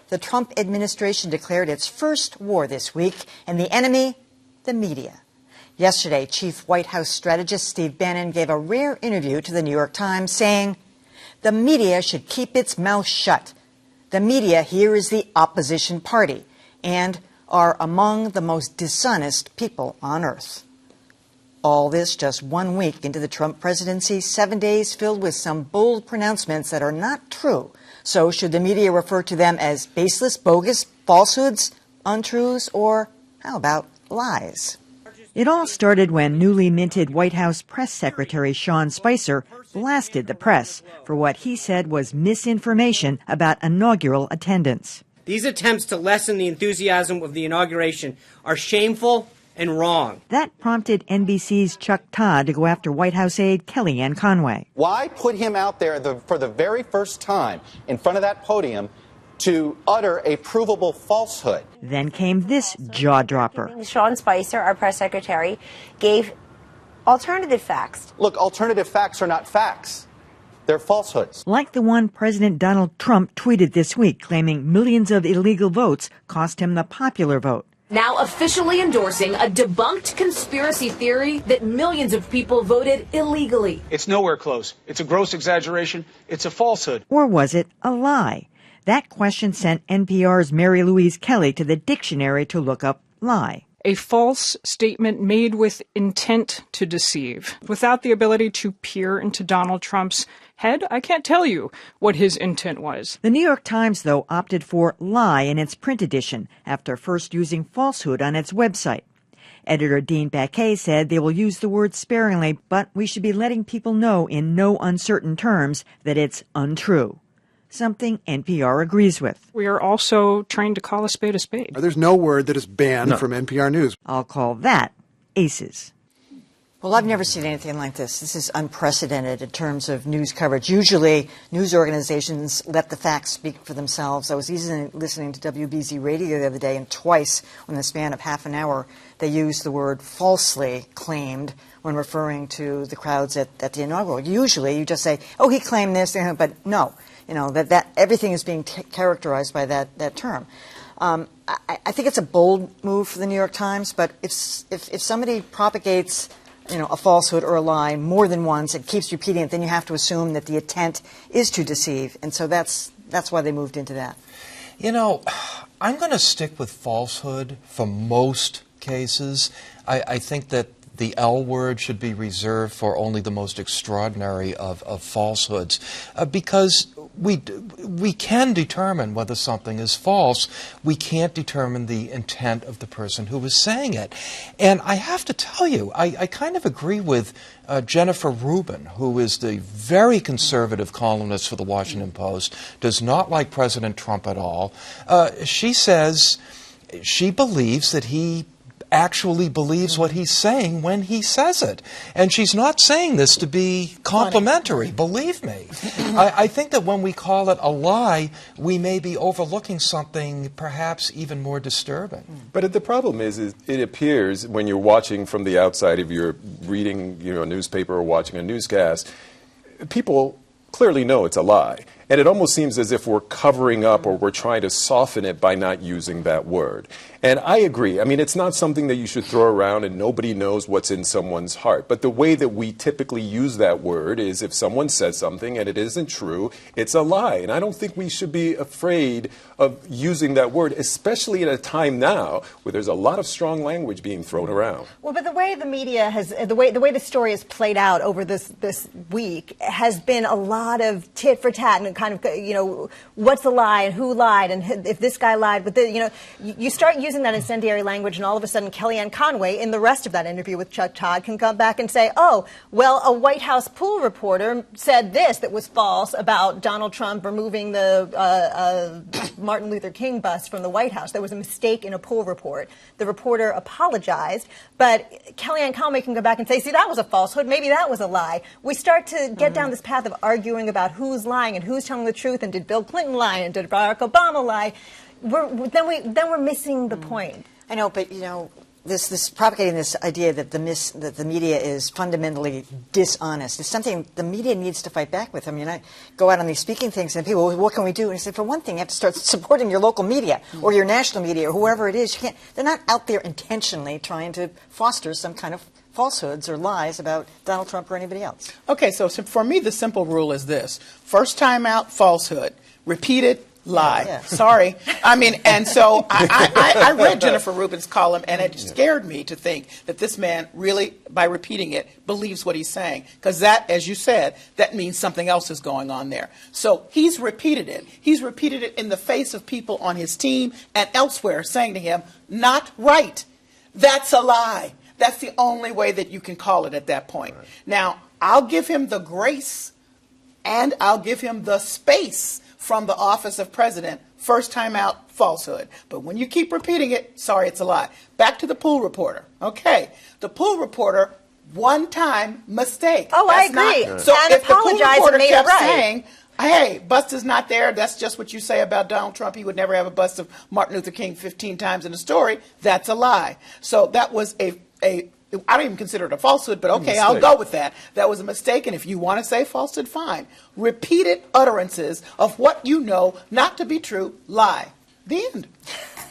The Trump administration declared its first war this week, and the enemy, the media. Yesterday, Chief White House strategist Steve Bannon gave a rare interview to the New York Times saying, "The media should keep its mouth shut. The media here is the opposition party and are among the most dishonest people on earth." All this just 1 week into the Trump presidency, 7 days filled with some bold pronouncements that are not true. So should the media refer to them as baseless, bogus, falsehoods, untruths, or how about lies? It all started when newly minted White House press secretary Sean Spicer blasted the press for what he said was misinformation about inaugural attendance. These attempts to lessen the enthusiasm of the inauguration are shameful and wrong. That prompted NBC's Chuck Todd to go after White House aide Kellyanne Conway. Why put him out there for the very first time in front of that podium to utter a provable falsehood? Then came this jaw-dropper. Sean Spicer, our press secretary, gave alternative facts. Look, alternative facts are not facts. They're falsehoods. Like the one President Donald Trump tweeted this week, claiming millions of illegal votes cost him the popular vote. Now officially endorsing a debunked conspiracy theory that millions of people voted illegally. It's nowhere close. It's a gross exaggeration. It's a falsehood. Or was it a lie? That question sent NPR's Mary Louise Kelly to the dictionary to look up lie. A false statement made with intent to deceive. Without the ability to peer into Donald Trump's head, I can't tell you what his intent was. The New York Times, though, opted for lie in its print edition after first using falsehood on its website. Editor Dean Baquet said they will use the word sparingly, but we should be letting people know in no uncertain terms that it's untrue. Something NPR agrees with. We are also trying to call a spade a spade. There's no word that is banned from NPR News. I'll call that aces. Well, I've never seen anything like this. This is unprecedented in terms of news coverage. Usually, news organizations let the facts speak for themselves. I was listening to WBZ Radio the other day, and twice, in the span of half an hour, they used the word falsely claimed when referring to the crowds at the inaugural. Usually, you just say, oh, he claimed this, but no. You know, that everything is being characterized by that term. I think it's a bold move for the New York Times, but if somebody propagates, a falsehood or a lie more than once and keeps repeating it, then you have to assume that the intent is to deceive. And so that's why they moved into that. I'm going to stick with falsehood for most cases. I think that the L word should be reserved for only the most extraordinary of falsehoods, because we can determine whether something is false. We can't determine the intent of the person who is saying it. And I have to tell you, I kind of agree with Jennifer Rubin, who is the very conservative columnist for the Washington Post, does not like President Trump at all. She says she believes that he actually believes what he's saying when he says it. And she's not saying this to be complimentary, believe me. I think that when we call it a lie, we may be overlooking something perhaps even more disturbing. But the problem is it appears when you're watching from the outside, if you're reading a newspaper or watching a newscast, people clearly know it's a lie. And it almost seems as if we're covering up or we're trying to soften it by not using that word. And I agree. I mean, it's not something that you should throw around and nobody knows what's in someone's heart. But the way that we typically use that word is if someone says something and it isn't true, it's a lie. And I don't think we should be afraid of using that word, especially at a time now where there's a lot of strong language being thrown around. Well, but the way the media has, the way the story has played out over this week has been a lot of tit for tat and kind of, what's a lie and who lied and if this guy lied. But you start using that incendiary language, and all of a sudden Kellyanne Conway, in the rest of that interview with Chuck Todd, can come back and say, oh, well, a White House pool reporter said this that was false about Donald Trump removing the Martin Luther King bust from the White House. There was a mistake in a pool report. The reporter apologized, but Kellyanne Conway can go back and say, see, that was a falsehood. Maybe that was a lie. We start to get down this path of arguing about who's lying and who's telling the truth, and did Bill Clinton lie and did Barack Obama lie. Then we're missing the point. I know, but this propagating this idea that the media is fundamentally dishonest is something the media needs to fight back with. I mean, I go out on these speaking things and people, well, what can we do? And I say, for one thing, you have to start supporting your local media or your national media or whoever it is. You can't. They're not out there intentionally trying to foster some kind of falsehoods or lies about Donald Trump or anybody else. Okay, so for me, the simple rule is this: first time out, falsehood; repeated, lie. Yeah. Sorry. I mean, and so I read Jennifer Rubin's column, and it scared me to think that this man really, by repeating it, believes what he's saying. Because that, as you said, that means something else is going on there. So he's repeated it. He's repeated it in the face of people on his team and elsewhere saying to him, not right. That's a lie. That's the only way that you can call it at that point. Right. Now, I'll give him the grace and I'll give him the space from the office of president. First time out, falsehood. But when you keep repeating it, sorry, it's a lie. Back to the pool reporter. Okay. The pool reporter, one time mistake. Oh, that's I agree. Not, so and if the pool reporter made kept it right. saying, hey, bust is not there, that's just what you say about Donald Trump, he would never have a bust of Martin Luther King 15 times in a story, that's a lie. So that was I don't even consider it a falsehood, but okay, I'll go with that. That was a mistake, and if you want to say falsehood, fine. Repeated utterances of what you know not to be true, lie. The end.